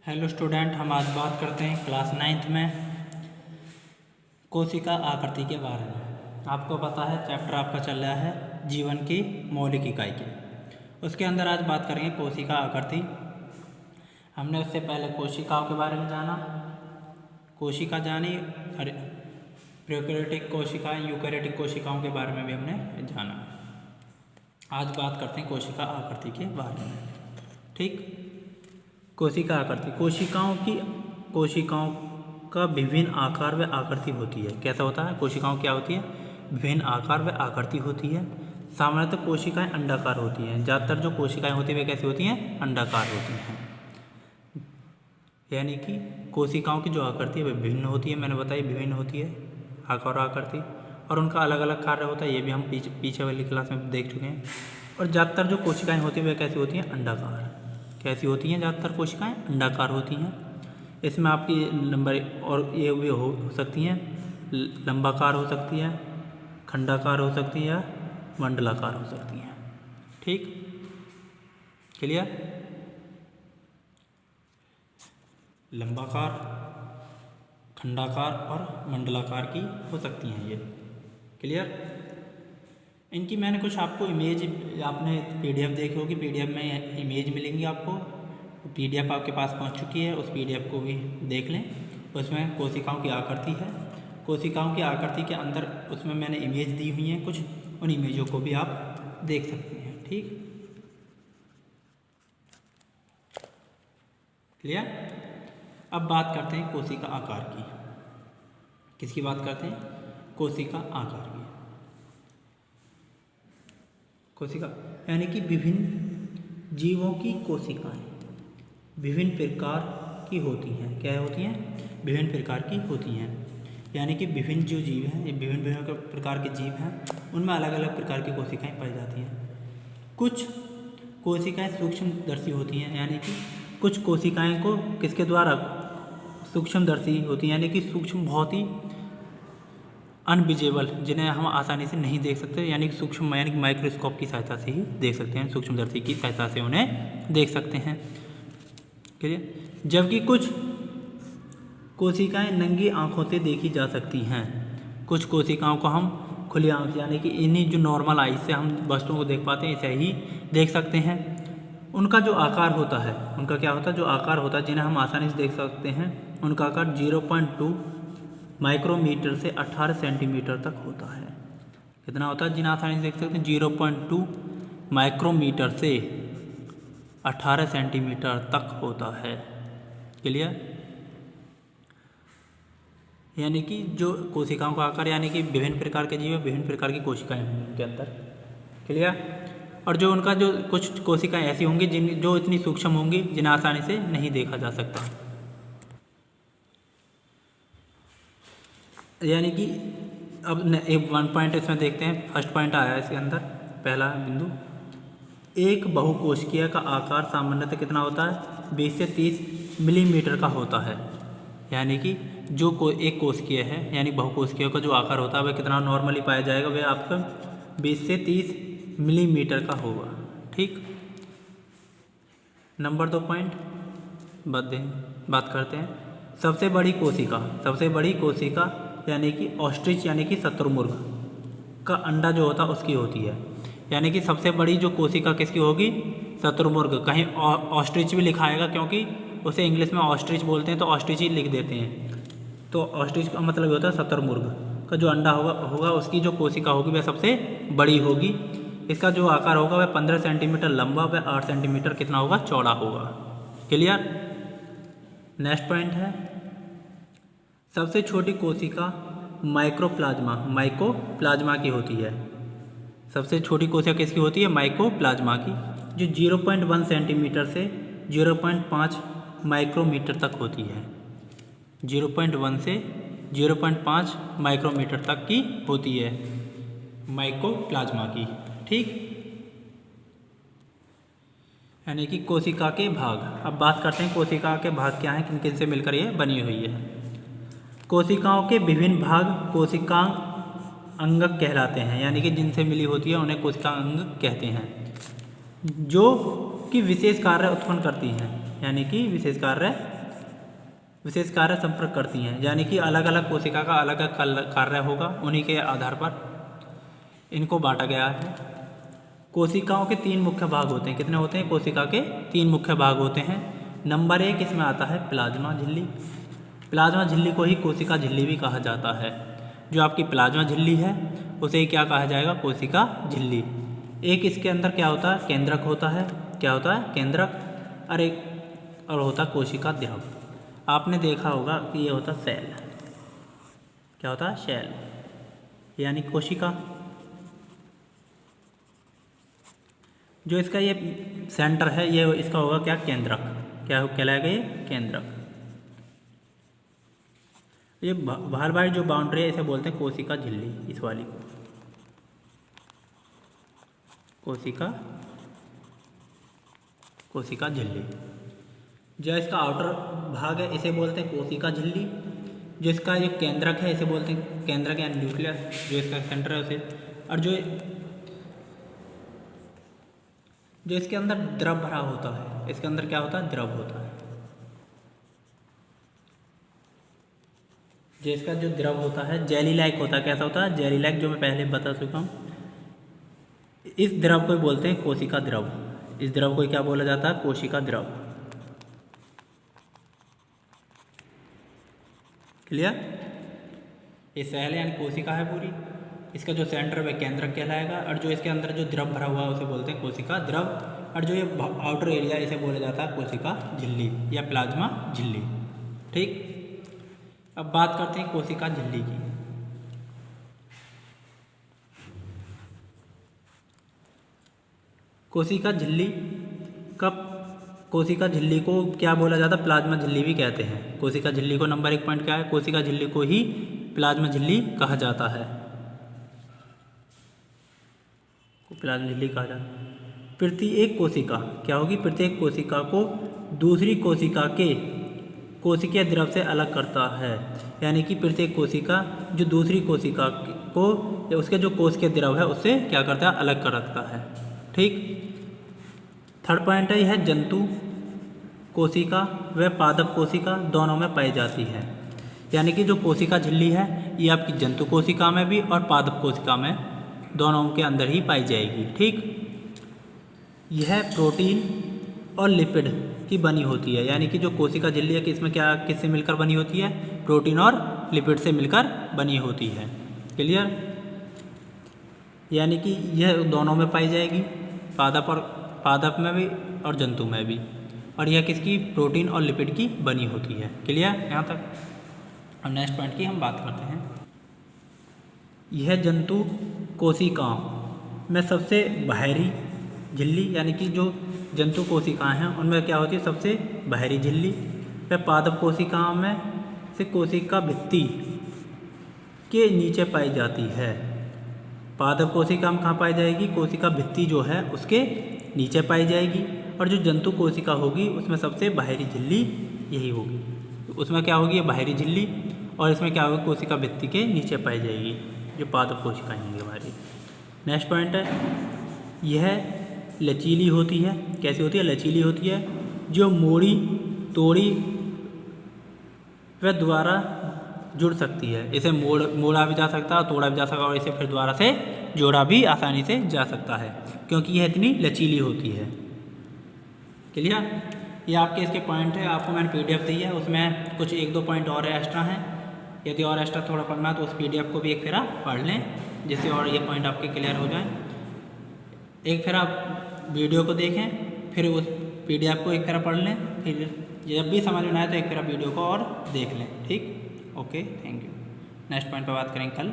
Hello student, हम आज बात करते हैं क्लास 9th में कोशिका आकृति के बारे में। आपको पता है चैप्टर आपका चल रहा है जीवन की मौलिक इकाई के। उसके अंदर आज बात करेंगे कोशिका आकृति। हमने उससे पहले कोशिकाओं के बारे में जाना, कोशिका जानी, और प्रोकैरियोटिक कोशिकाएं, यूकैरियोटिक कोशिकाओं के बारे में भी हमने जाना। आज बात करते हैं कोशिका आकृति के बारे में। ठीक, कोशिका आकृति। कोशिकाओं का विभिन्न आकार व आकृति होती है। कैसा होता है? कोशिकाओं क्या होती है? विभिन्न आकार व आकृति होती है। सामान्यतः कोशिकाएं अंडाकार होती हैं। ज़्यादातर जो कोशिकाएं होती हैं वे कैसी होती हैं? अंडाकार होती हैं। यानी कि कोशिकाओं की जो आकृति है वह विभिन्न होती है। मैंने बताया विभिन्न होती है आकार और आकृति, और उनका अलग अलग कार्य होता है। ये भी हम पीछे वाली क्लास में देख चुके हैं। और ज़्यादातर जो कोशिकाएँ होती हैं वे कैसी होती हैं? अंडाकार। कैसी होती हैं? ज़्यादातर कोशिकाएं अंडाकार होती हैं। इसमें आपकी नंबर और ये भी हो सकती हैं, लंबाकार हो सकती है, खंडाकार हो सकती है, मंडलाकार हो सकती हैं। ठीक, क्लियर? लंबाकार, खंडाकार और मंडलाकार की हो सकती हैं ये। क्लियर? इनकी मैंने कुछ आपको इमेज, आपने पीडीएफ देखी होगी, पीडीएफ में इमेज मिलेंगी आपको। पीडीएफ आपके पास पहुंच चुकी है, उस पीडीएफ को भी देख लें। उसमें कोशिकाओं की आकृति है। कोशिकाओं की आकृति के अंदर उसमें मैंने इमेज दी हुई हैं कुछ, उन इमेजों को भी आप देख सकते हैं। ठीक, क्लियर? अब बात करते हैं कोशिका आकार की। किसकी बात करते हैं? कोशिका आकार की। कोशिका यानी कि विभिन्न जीवों की कोशिकाएं विभिन्न प्रकार की होती हैं। क्या होती हैं? विभिन्न प्रकार की होती हैं। यानी कि विभिन्न जो जीव हैं, ये विभिन्न प्रकार के जीव हैं, उनमें अलग अलग प्रकार की कोशिकाएं पाई जाती हैं। कुछ कोशिकाएं सूक्ष्मदर्शी होती हैं, यानी कि कुछ कोशिकाएं को किसके द्वारा सूक्ष्मदर्शी होती हैं, यानी कि सूक्ष्म, बहुत ही अनविजिबल, जिन्हें हम आसानी से नहीं देख सकते, यानी कि सूक्ष्म, यानी कि माइक्रोस्कोप की सहायता से ही देख सकते हैं। सूक्ष्मदर्शी की सहायता से उन्हें देख सकते हैं। क्लियर? जबकि कुछ कोशिकाएं नंगी आंखों से देखी जा सकती हैं। कुछ कोशिकाओं को हम खुली आंख, यानी कि इन्हीं जो नॉर्मल आई से हम वस्तुओं को देख पाते हैं, ऐसे ही देख सकते हैं। उनका जो आकार होता है, उनका क्या होता है? जो आकार होता है, जिन्हें हम आसानी से देख सकते हैं, उनका आकार 0.2 माइक्रोमीटर से 18 सेंटीमीटर तक होता है। कितना होता है? जिन्हें आसानी से देख सकते हैं, 0.2 माइक्रोमीटर से 18 सेंटीमीटर तक होता है। क्लियर? यानी कि जो कोशिकाओं का आकार, यानी कि विभिन्न प्रकार के जीव, विभिन्न प्रकार की कोशिकाएं होंगी उनके अंदर। क्लियर? और जो उनका जो कुछ कोशिकाएं ऐसी होंगी जो इतनी सूक्ष्म होंगी, जिन्हें आसानी से नहीं देखा जा सकता। यानी कि अब एक 1 पॉइंट इसमें देखते हैं। फर्स्ट पॉइंट आया है इसके अंदर, पहला बिंदु, एक बहुकोशिकीय का आकार सामान्यतः कितना होता है? 20 से 30 मिलीमीटर का होता है। यानी कि जो एक कोशिकीय है, यानी बहुकोशिकीय का जो आकार होता है वह कितना नॉर्मली पाया जाएगा? वह आपका 20 से 30 मिलीमीटर का होगा। ठीक, नंबर 2 पॉइंट बात करते हैं। सबसे बड़ी कोशिका यानी कि ऑस्ट्रिच, यानी कि शतुरमुर्ग का अंडा जो होता है उसकी होती है। यानी कि सबसे बड़ी जो कोशिका किसकी होगी? शतुरमुर्ग। कहीं ऑस्ट्रिच भी लिखा आएगा, क्योंकि उसे इंग्लिश में ऑस्ट्रिच बोलते हैं, तो ऑस्ट्रिच ही लिख देते हैं। तो ऑस्ट्रिच का मतलब होता है शतुरमुर्ग का जो अंडा होगा उसकी जो कोशिका होगी वह सबसे बड़ी होगी। इसका जो आकार होगा वह 15 सेंटीमीटर लंबा व 8 सेंटीमीटर कितना होगा? चौड़ा होगा। क्लियर? नेक्स्ट पॉइंट है, सबसे छोटी कोशिका माइकोप्लाज्मा की होती है। सबसे छोटी कोशिका किसकी होती है? माइकोप्लाज्मा की, जो 0.1 सेंटीमीटर से 0.5 माइक्रोमीटर तक होती है। 0.1 से 0.5 माइक्रोमीटर तक की होती है माइकोप्लाज्मा की। ठीक, यानी कि कोशिका के भाग। अब बात करते हैं कोशिका के भाग क्या हैं, किन किन से मिलकर ये बनी हुई है। कोशिकाओं के विभिन्न भाग कोशिकांग अंगक कहलाते हैं, यानी कि जिनसे मिली होती है उन्हें कोशिकांग अंगक कहते हैं, जो कि विशेष कार्य उत्पन्न करती हैं, यानी कि विशेष कार्य विशेष कार्य संपर्क करती हैं, यानी कि अलग अलग कोशिका का अलग अलग कार्य होगा, उन्हीं के आधार पर इनको बांटा गया है। कोशिकाओं के 3 मुख्य भाग होते हैं। कितने होते हैं? कोशिका के 3 मुख्य भाग होते हैं। नंबर 1 इसमें आता है प्लाज्मा झिल्ली। प्लाज्मा झिल्ली को ही कोशिका झिल्ली भी कहा जाता है। जो आपकी प्लाज्मा झिल्ली है उसे क्या कहा जाएगा? कोशिका झिल्ली। एक इसके अंदर क्या होता है? केंद्रक होता है। क्या होता है? केंद्रक। और होता है कोशिका द्रव। आपने देखा होगा कि ये होता सेल। क्या होता है? सेल, यानी कोशिका। जो इसका ये सेंटर है ये इसका होगा क्या? केंद्रक। क्या कहलाएगा ये? केंद्रक। ये बाहर बाहर जो बाउंड्री है इसे बोलते हैं कोशिका झिल्ली। इस वाली को कोशिका झिल्ली। जो इसका आउटर भाग है इसे बोलते हैं कोशिका झिल्ली। जो इसका ये केंद्रक है इसे बोलते हैं केंद्रक या न्यूक्लियस। जो इसका सेंटर है उसे, और जो इसके अंदर द्रव भरा होता है, इसके अंदर क्या होता है? द्रव होता है। जो इसका जो द्रव होता है जेली लाइक होता है। कैसा होता है? जेली लाइक, जो मैं पहले बता चुका हूँ। इस द्रव को बोलते हैं कोशिका द्रव। इस द्रव को क्या बोला जाता है? कोशिका द्रव। क्लियर? ये सेल यानी कोशिका है पूरी। इसका जो सेंटर है केंद्रक कहलाएगा, और जो इसके अंदर जो द्रव भरा हुआ है उसे बोलते हैं कोशिका द्रव, और जो ये आउटर एरिया इसे बोला जाता है कोशिका झिल्ली या प्लाज्मा झिल्ली। ठीक, अब बात करते हैं कोशिका झिल्ली की। कोशिका झिल्ली को क्या बोला जाता है? प्लाज्मा झिल्ली भी कहते हैं। कोशिका झिल्ली को नंबर 1 पॉइंट क्या है? कोशिका झिल्ली को ही प्लाज्मा झिल्ली कहा जाता है। प्लाज्मा झिल्ली कहा जाता है। प्रत्येक कोशिका क्या होगी? प्रत्येक कोशिका को दूसरी कोशिका के कोशिकीय द्रव से अलग करता है। यानी कि प्रत्येक कोशिका जो दूसरी कोशिका को या उसके जो कोशिकीय द्रव है उससे क्या करता है? अलग कर रखता है। ठीक, थर्ड पॉइंट है यह जंतु कोशिका व पादप कोशिका दोनों में पाई जाती है। यानी कि जो कोशिका झिल्ली है ये आपकी जंतु कोशिका में भी और पादप कोशिका में दोनों के अंदर ही पाई जाएगी। ठीक, यह प्रोटीन और लिपिड की बनी होती है। यानी कि जो कोशिका झिल्ली है किसमें क्या किससे मिलकर बनी होती है? प्रोटीन और लिपिड से मिलकर बनी होती है। क्लियर? यानी कि यह दोनों में पाई जाएगी, पादप में भी और जंतु में भी। और यह किसकी? प्रोटीन और लिपिड की बनी होती है। क्लियर यहाँ तक? अब नेक्स्ट पॉइंट की हम बात करते हैं। यह जंतु कोशिकाओं में सबसे बाहरी झिल्ली, यानी कि जो जंतु कोशिकाएं हैं उनमें क्या होती है? सबसे बाहरी झिल्ली। वह पादप कोशिकाओं में से कोशिका भित्ति के नीचे पाई जाती है। पादप कोशिका में कहाँ पाई जाएगी? कोशिका भित्ति जो है उसके नीचे पाई जाएगी। और जो जंतु कोशिका होगी उसमें सबसे बाहरी झिल्ली यही होगी। उसमें क्या होगी? ये बाहरी झिल्ली, और इसमें क्या होगी? कोशिका भित्ति के नीचे पाई जाएगी जो पादप कोशिकाएं होंगी हमारी। नेक्स्ट पॉइंट है यह लचीली होती है। कैसी होती है? लचीली होती है। जो मोड़ी तोड़ी व द्वारा जुड़ सकती है। इसे मोड़ा भी जा सकता है, तोड़ा भी जा सकता है, और इसे फिर दोबारा से जोड़ा भी आसानी से जा सकता है क्योंकि यह इतनी लचीली होती है। क्लियर? ये आपके इसके पॉइंट है। आपको मैंने PDF दी है, उसमें कुछ 1-2 पॉइंट और एक्स्ट्रा हैं। यदि और एक्स्ट्रा थोड़ा पढ़ना तो उस PDF को भी एक फेरा पढ़ लें, जिससे और ये पॉइंट आपके क्लियर हो जाए। एक फेरा आप वीडियो को देखें, फिर उस PDF को एक फेरा पढ़ लें, फिर जब भी समझ में आए तो एक फेरा वीडियो को और देख लें। ठीक, okay, thank you. Next point पर बात करेंगे कल।